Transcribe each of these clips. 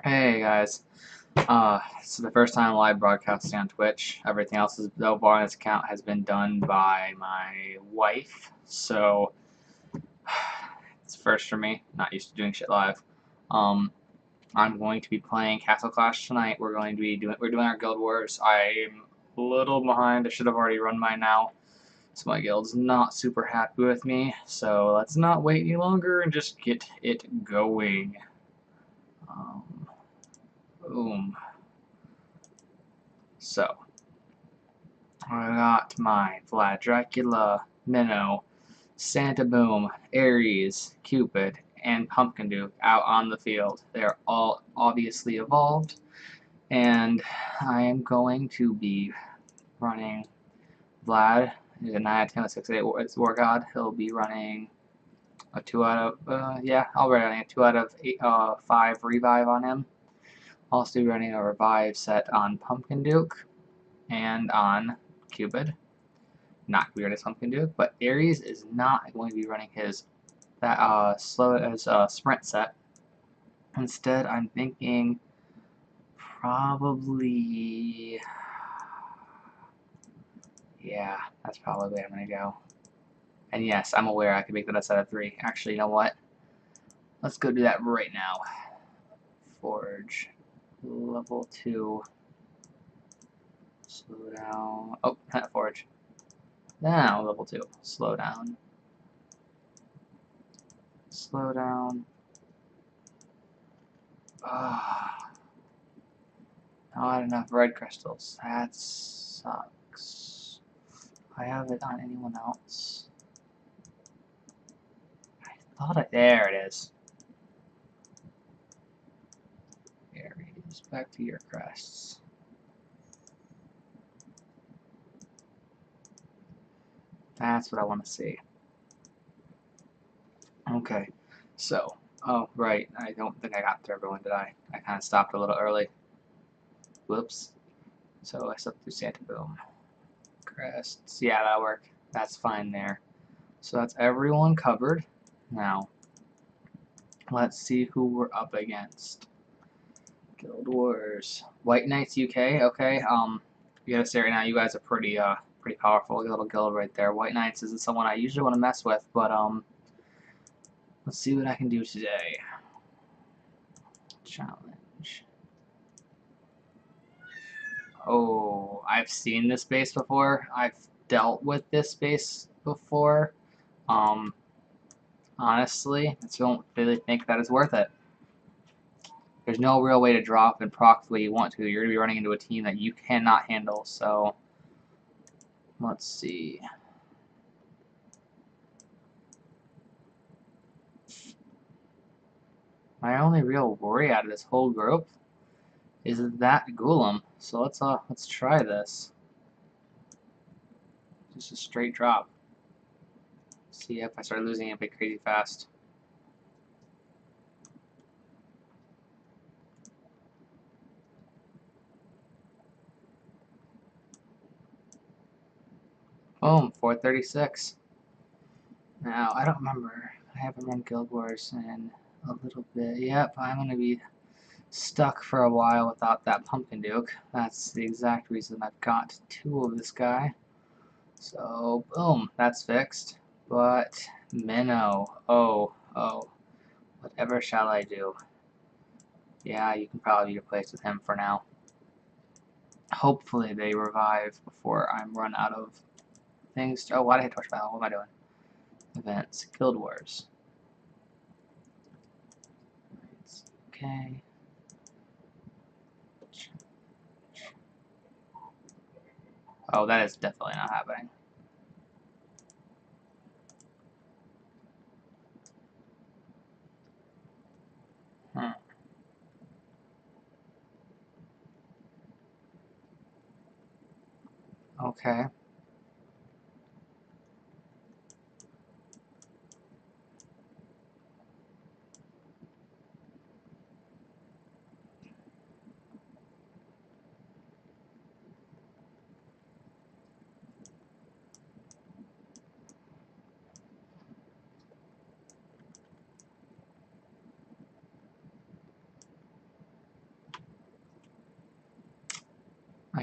Hey guys, this is the first time live broadcasting on Twitch. Everything else so far on this account has been done by my wife, so it's first for me. Not used to doing shit live. Um, I'm going to be playing Castle Clash tonight. We're doing our Guild Wars. I'm a little behind. I should have already run mine now. So my guild's not super happy with me. So let's not wait any longer and just get it going. Boom. So, I got my Vlad Dracula, Minnow, Santa Boom, Ares, Cupid, and Pumpkin Duke out on the field. They're all obviously evolved, and I am going to be running Vlad. He's a 9 out of 10 with 6 8 War God. He'll be running a 2 out of, yeah, I'll be running a 2 out of 5 revive on him. Also be running a revive set on Pumpkin Duke and on Cupid. Not weird as Pumpkin Duke, but Ares is not going to be running his sprint set. Instead, I'm thinking probably, yeah, that's probably the way I'm gonna go. And yes, I'm aware I could make that a set of 3. Actually, you know what? Let's go do that right now. Forge, level 2. Slow down. Oh, not Forge. Now level 2. Slow down. Slow down. Ah. Not enough red crystals. That sucks. I have it on anyone else. There it is. Aries, back to your crests. That's what I want to see. Okay, so, oh, right, I don't think I got through everyone, did I? I kind of stopped a little early. Whoops. So I stepped through Santa Boom. Crests, yeah, that'll work. That's fine there. So that's everyone covered. Now, let's see who we're up against. Guild Wars. White Knights UK, okay. You gotta say right now, you guys are pretty powerful little guild right there. White Knights isn't someone I usually want to mess with, but let's see what I can do today. Challenge. Oh, I've seen this base before. I've dealt with this base before. Honestly, I don't really think that is worth it. There's no real way to drop and proc the way you want to. You're going to be running into a team that you cannot handle, so let's see. My only real worry out of this whole group is that Golem. So let's try this. Just a straight drop. See if I start losing it bit crazy fast. Boom, 436. Now, I don't remember. I haven't run Guild Wars in a little bit. Yep, I'm going to be stuck for a while without that Pumpkin Duke. That's the exact reason I've got 2 of this guy. So, boom, that's fixed. But, Minnow. Oh. Whatever shall I do? Yeah, you can probably be replaced with him for now. Hopefully they revive before I'm run out of things. Oh, why did I hit Torch Battle? What am I doing? Events. Guild Wars. Okay. Oh, that is definitely not happening. Okay.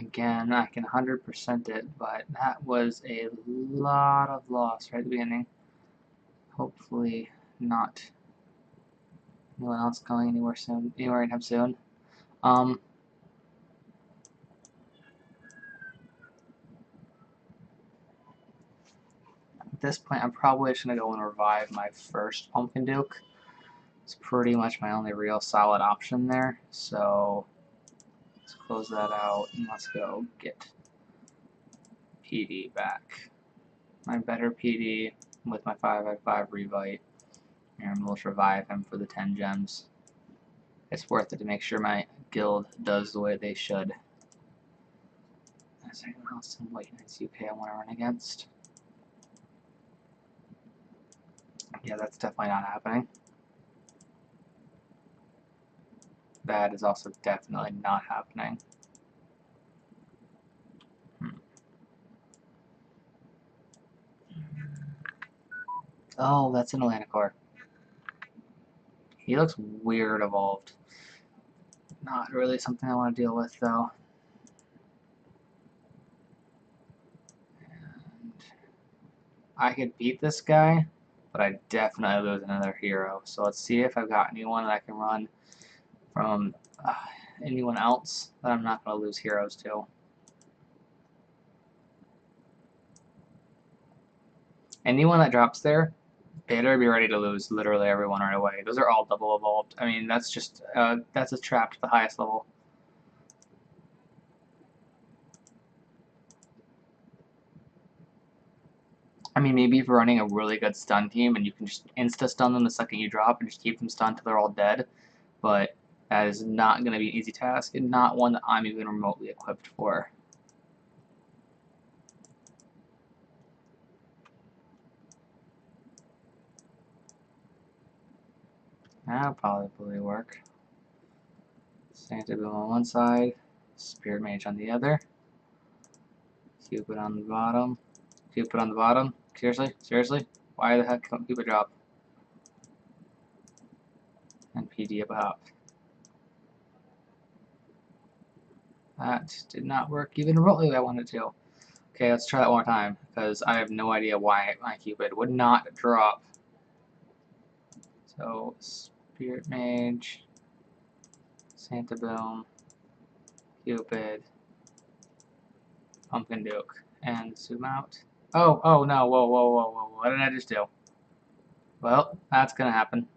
Again, I can 100% it, but that was a lot of loss right at the beginning. Hopefully not anyone else going anywhere anytime soon. At this point, I'm probably just going to go and revive my first Pumpkin Duke. It's pretty much my only real solid option there, so let's close that out and let's go get PD back. My better PD with my 5x5 Revite, and we'll revive him for the 10 gems. It's worth it to make sure my guild does the way they should. Is there anyone else in White Knights UK I want to run against? Yeah, that's definitely not happening. That is also definitely not happening. Oh, that's an Atlanticor. He looks weird evolved. Not really something I want to deal with, though. And I could beat this guy, but I definitely lose another hero. So let's see if I've got anyone that I can run from anyone else that I'm not going to lose heroes to. Anyone that drops there, better be ready to lose literally everyone right away. Those are all double evolved. I mean, that's just that's a trap to the highest level. I mean, maybe if you're running a really good stun team and you can just insta-stun them the second you drop and just keep them stunned till they're all dead, but that is not going to be an easy task and not one that I'm even remotely equipped for. That'll probably work. Santa Boom on one side, Spirit Mage on the other, Cupid on the bottom, Cupid on the bottom. Seriously? Seriously? Why the heck can't Cupid drop? And PD up top. That did not work even remotely the way I wanted to. Okay, let's try that one more time, because I have no idea why my Cupid would not drop. So, Spirit Mage, Santa Boom, Cupid, Pumpkin Duke, and zoom out. Oh no, whoa, what did I just do? Well, that's gonna happen.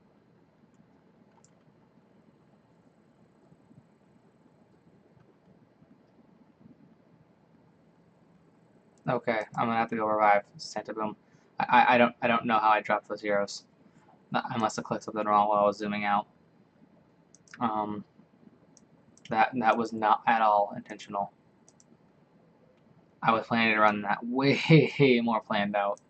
Okay, I'm gonna have to go revive Santa Boom. I don't know how I dropped those heroes. I must have clicked something wrong while I was zooming out. That was not at all intentional. I was planning to run that way more planned out.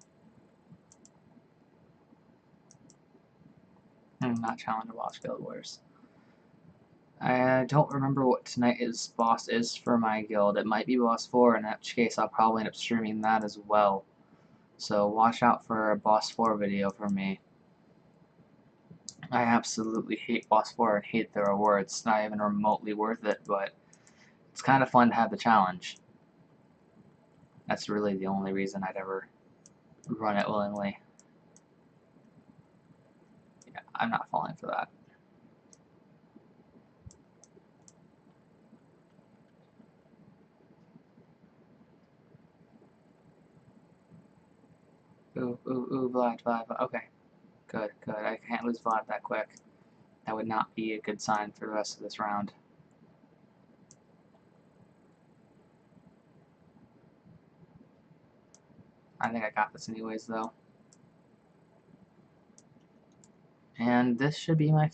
Not challenge a boss guild wars. I don't remember what tonight's boss is for my guild. It might be boss 4, in which case I'll probably end up streaming that as well. So watch out for a boss 4 video from me. I absolutely hate boss 4 and hate the rewards. It's not even remotely worth it, but it's kind of fun to have the challenge. That's really the only reason I'd ever run it willingly. Yeah, I'm not falling for that. Ooh, Vlad. Okay, good. I can't lose Vlad that quick. That would not be a good sign for the rest of this round. I think I got this anyways, though. And this should be my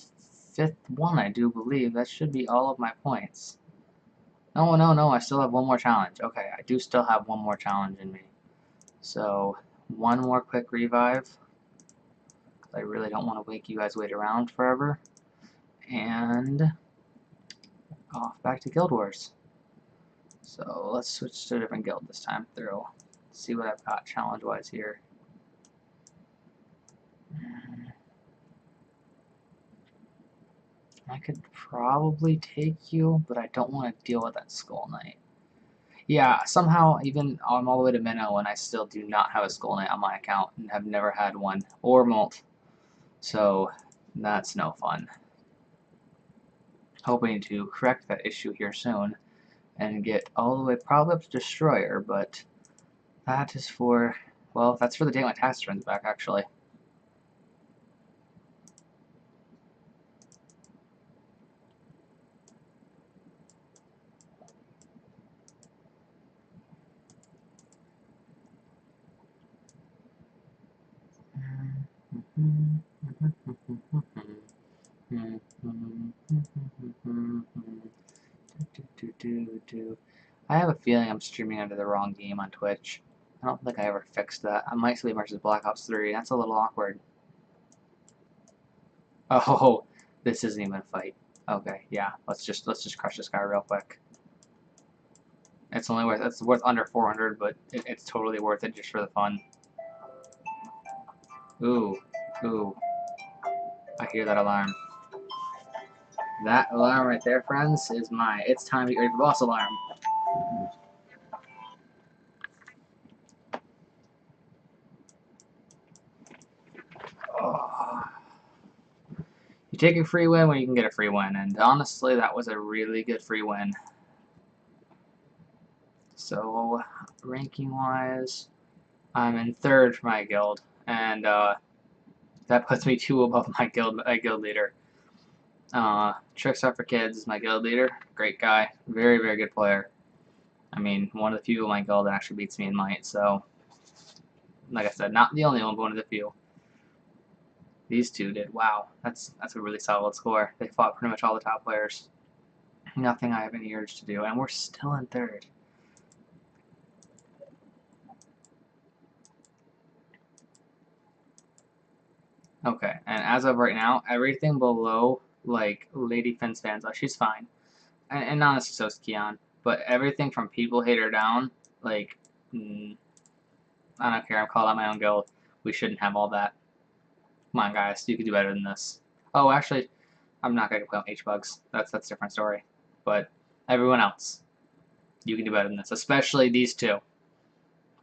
5th one, I do believe. That should be all of my points. No, I still have one more challenge. Okay, I do still have one more challenge in me. So, one more quick revive. Because I really don't want to make you guys wait around forever. And off back to Guild Wars. So, let's switch to a different guild this time through. See what I've got challenge-wise here. I could probably take you, but I don't want to deal with that Skull Knight. Yeah, somehow even I'm all the way to Minnow and I still do not have a Skull Knight on my account and have never had one or Molt. So that's no fun. Hoping to correct that issue here soon and get all the way probably up to Destroyer, but that is for, well, that's for the day my task turns back actually. I have a feeling I'm streaming under the wrong game on Twitch. I don't think I ever fixed that. I might sleep versus Black Ops 3. That's a little awkward. Oh, this isn't even a fight. Okay, yeah. Let's just crush this guy real quick. It's worth under 400, but it's totally worth it just for the fun. Ooh, ooh. I hear that alarm. That alarm right there, friends, is my it's time to get ready for boss alarm. Oh. You take a free win when you can get a free win, and honestly, that was a really good free win. So, ranking-wise, I'm in 3rd for my guild, and that puts me 2 above my guild leader. Trickstar for Kids is my guild leader. Great guy. Very, very good player. I mean, one of the few of my guild that actually beats me in might, so like I said, not the only one, but one of the few. These two did. Wow, that's a really solid score. They fought pretty much all the top players. Nothing I have any urge to do, and we're still in 3rd. Okay, and as of right now, everything below, like, Lady Fence Fanza, she's fine. And honestly, so is Kion. But everything from People Hater down, like, I don't care, I'm called out my own guild. We shouldn't have all that. Come on, guys, you can do better than this. Oh, actually, I'm not going to play on H-Bugs. That's a different story. But everyone else, you can do better than this. Especially these two.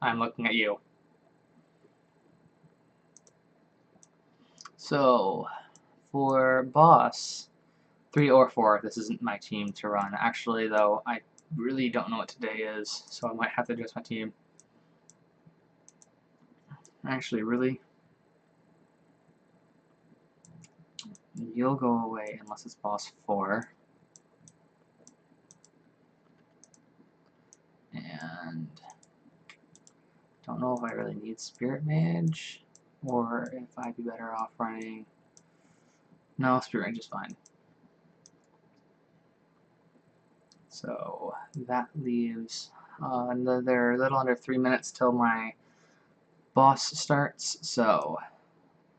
I'm looking at you. So, for boss, 3 or 4, this isn't my team to run. Actually, though, I really don't know what today is, so I might have to adjust my team. Actually, really? You'll go away unless it's boss 4. And don't know if I really need Spirit Mage or if I'd be better off running. No, Spirit Mage is fine. So that leaves another little under 3 minutes till my boss starts. So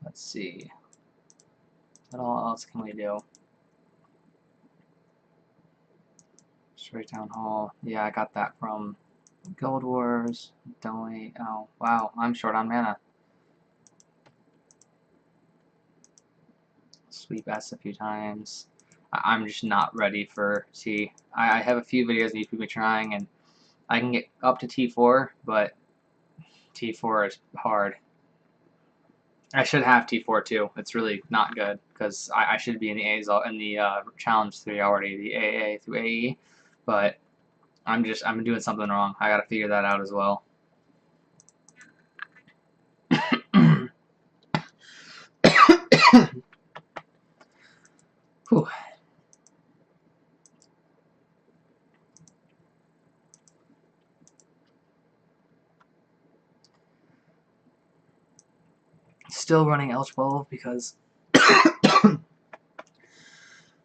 let's see. What all else can we do? Straight Town Hall. Yeah, I got that from Guild Wars. Don't. Oh, wow. I'm short on mana. Sweep S a few times. I'm just not ready for T. I have a few videos of YouTube me trying, and I can get up to T4, but T4 is hard. I should have T4 too. It's really not good because I should be in the A's in the Challenge 3 already, the AA through AE, but I'm doing something wrong. I gotta figure that out as well. Whew. Still running L12 because the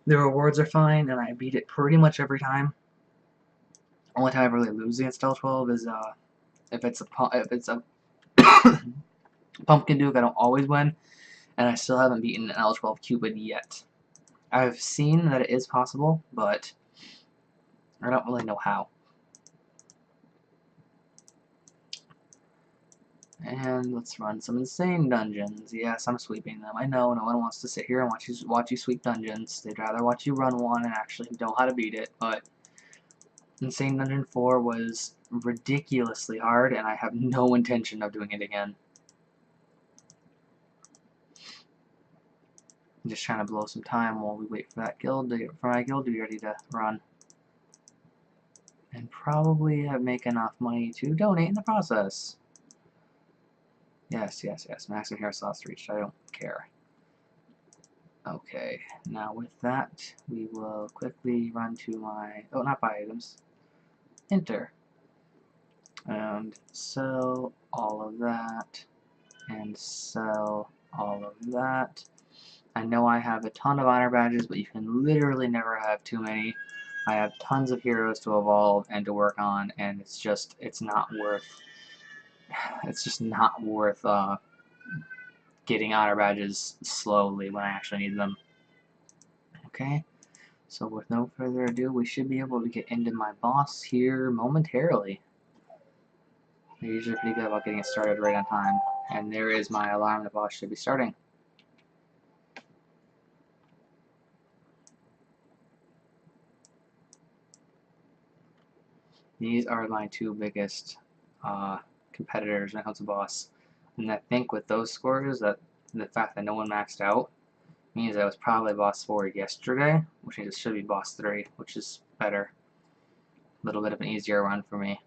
rewards are fine and I beat it pretty much every time. Only time I really lose against L12 is if it's a Pumpkin Duke. I don't always win, and I still haven't beaten an L12 Cupid yet. I've seen that it is possible, but I don't really know how. And let's run some insane dungeons. Yes, I'm sweeping them. I know no one wants to sit here and watch you sweep dungeons. They'd rather watch you run one and actually know how to beat it, but Insane Dungeon 4 was ridiculously hard, and I have no intention of doing it again. I'm just trying to blow some time while we wait for that guild for my guild to be ready to run. And probably make enough money to donate in the process. Yes, yes, yes. Maximum hero slots reached. I don't care. Okay, now with that, we will quickly run to my... Oh, not buy items. Enter. And sell all of that. And sell all of that. I know I have a ton of honor badges, but you can literally never have too many. I have tons of heroes to evolve and to work on, and it's just not worth getting honor badges slowly when I actually need them. Okay, so with no further ado, we should be able to get into my boss here momentarily. They're usually pretty good about getting it started right on time, and there is my alarm. The boss should be starting. These are my two biggest competitors when it comes to boss. And I think with those scores, that the fact that no one maxed out means I was probably boss 4 yesterday, which means it should be boss 3, which is better. A little bit of an easier run for me.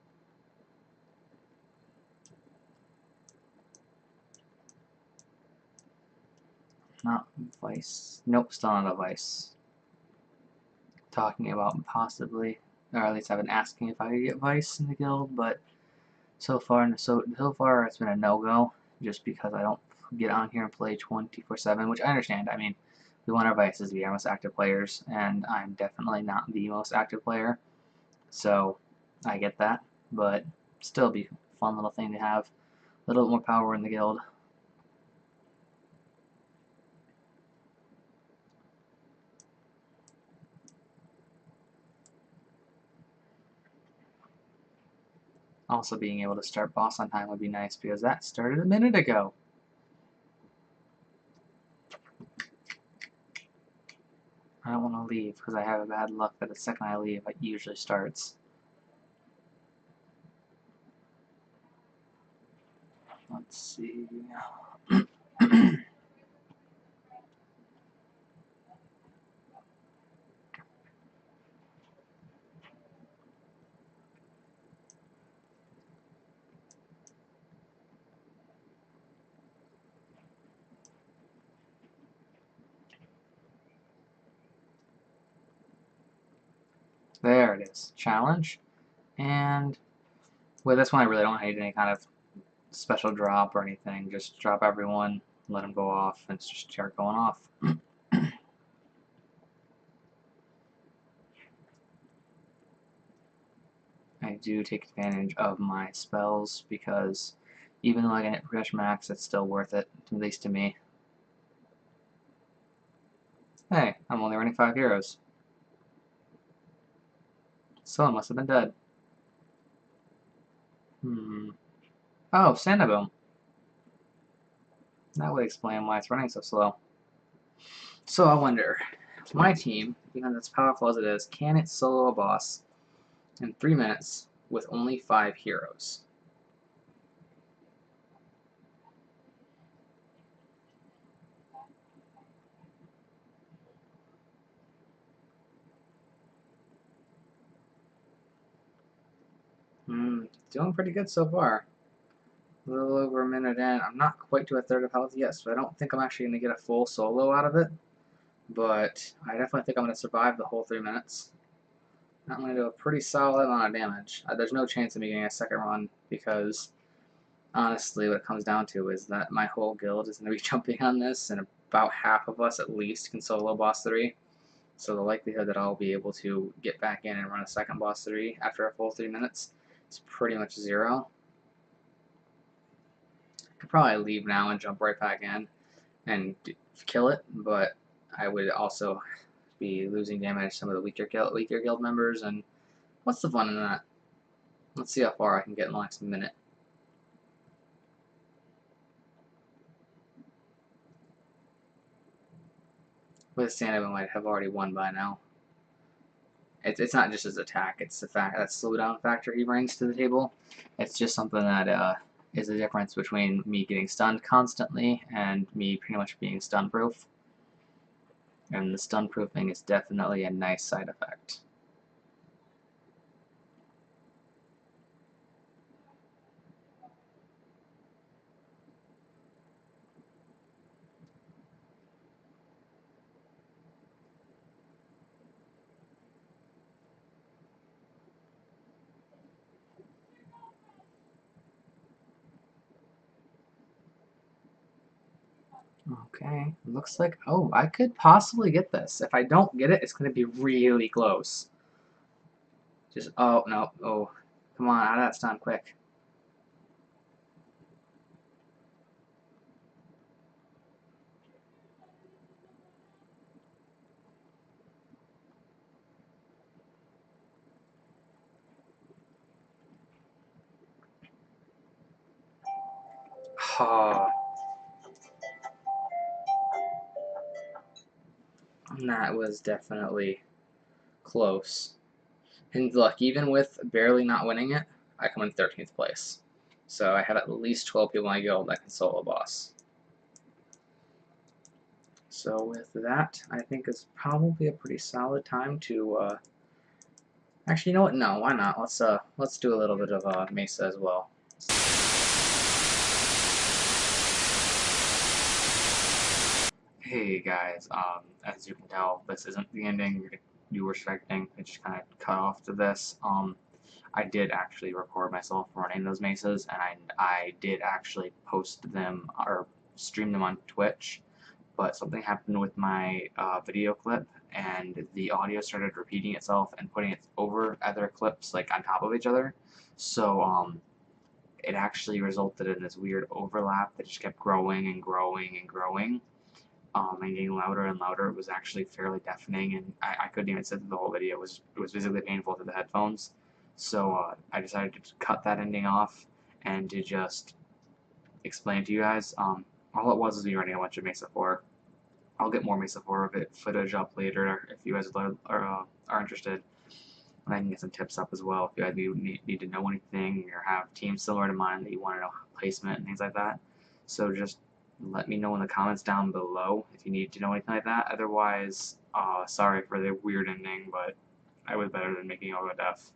Not Vice. Nope, still not a Vice. Talking about possibly, or at least I've been asking if I could get Vice in the guild, but so far it's been a no-go, just because I don't get on here and play 24/7, which I understand. I mean, we want our Vices to be our most active players, and I'm definitely not the most active player, so I get that, but still be a fun little thing to have. A little bit more power in the guild. Also, being able to start boss on time would be nice, because that started a minute ago. I don't want to leave, because I have a bad luck that the second I leave, it usually starts. Let's see. There it is. Challenge. And with this one, I really don't need any kind of special drop or anything. Just drop everyone, let them go off, and just start going off. I do take advantage of my spells, because even though I get progression max, it's still worth it, at least to me. Hey, I'm only running 5 heroes. Someone must have been dead. Oh, Sandaboom. That would explain why it's running so slow. So I wonder, my team, even as powerful as it is, can it solo a boss in 3 minutes with only 5 heroes? Doing pretty good so far. A little over a minute in. I'm not quite to a third of health yet, so I don't think I'm actually going to get a full solo out of it. But I definitely think I'm going to survive the whole 3 minutes. I'm going to do a pretty solid amount of damage. There's no chance of me getting a second run, because honestly what it comes down to is that my whole guild is going to be jumping on this, and about half of us at least can solo boss 3. So the likelihood that I'll be able to get back in and run a second boss 3 after a full 3 minutes is pretty much 0. I could probably leave now and jump right back in and kill it, but I would also be losing damage to some of the weaker guild members, and what's the fun in that? Let's see how far I can get in the next minute. With Santa, I might have already won by now. It's not just his attack, it's the fact that slowdown factor he brings to the table. It's just something that is the difference between me getting stunned constantly and me pretty much being stun proof. And the stun proofing is definitely a nice side effect. Okay, looks like, oh, I could possibly get this. If I don't get it, it's going to be really close. Just, oh, no, oh, come on, out of that stun, quick. Oh, that was definitely close. And look, even with barely not winning it, I come in 13th place. So I have at least 12 people in my guild that can solo boss. So with that, I think it's probably a pretty solid time to, actually, you know what? No, why not? Let's do a little bit of Mesa as well. Hey guys, as you can tell, this isn't the ending you were expecting. It just kind of cut off to this. I did actually record myself running those mesas, and I did actually post them or stream them on Twitch, but something happened with my video clip, and the audio started repeating itself and putting it over other clips, like on top of each other. So it actually resulted in this weird overlap that just kept growing and growing and growing. And getting louder and louder. It was actually fairly deafening, and I couldn't even sit through the whole video. It was physically painful to the headphones. So I decided to cut that ending off and to just explain to you guys. All it was me running a bunch of Mesa 4. I'll get more Mesa 4 of it footage up later if you guys are interested. And I can get some tips up as well if you guys need to know anything or have teams similar to mine that you want to know placement and things like that. So just let me know in the comments down below if you need to know anything like that. Otherwise, sorry for the weird ending, but I was better than making it all go deaf.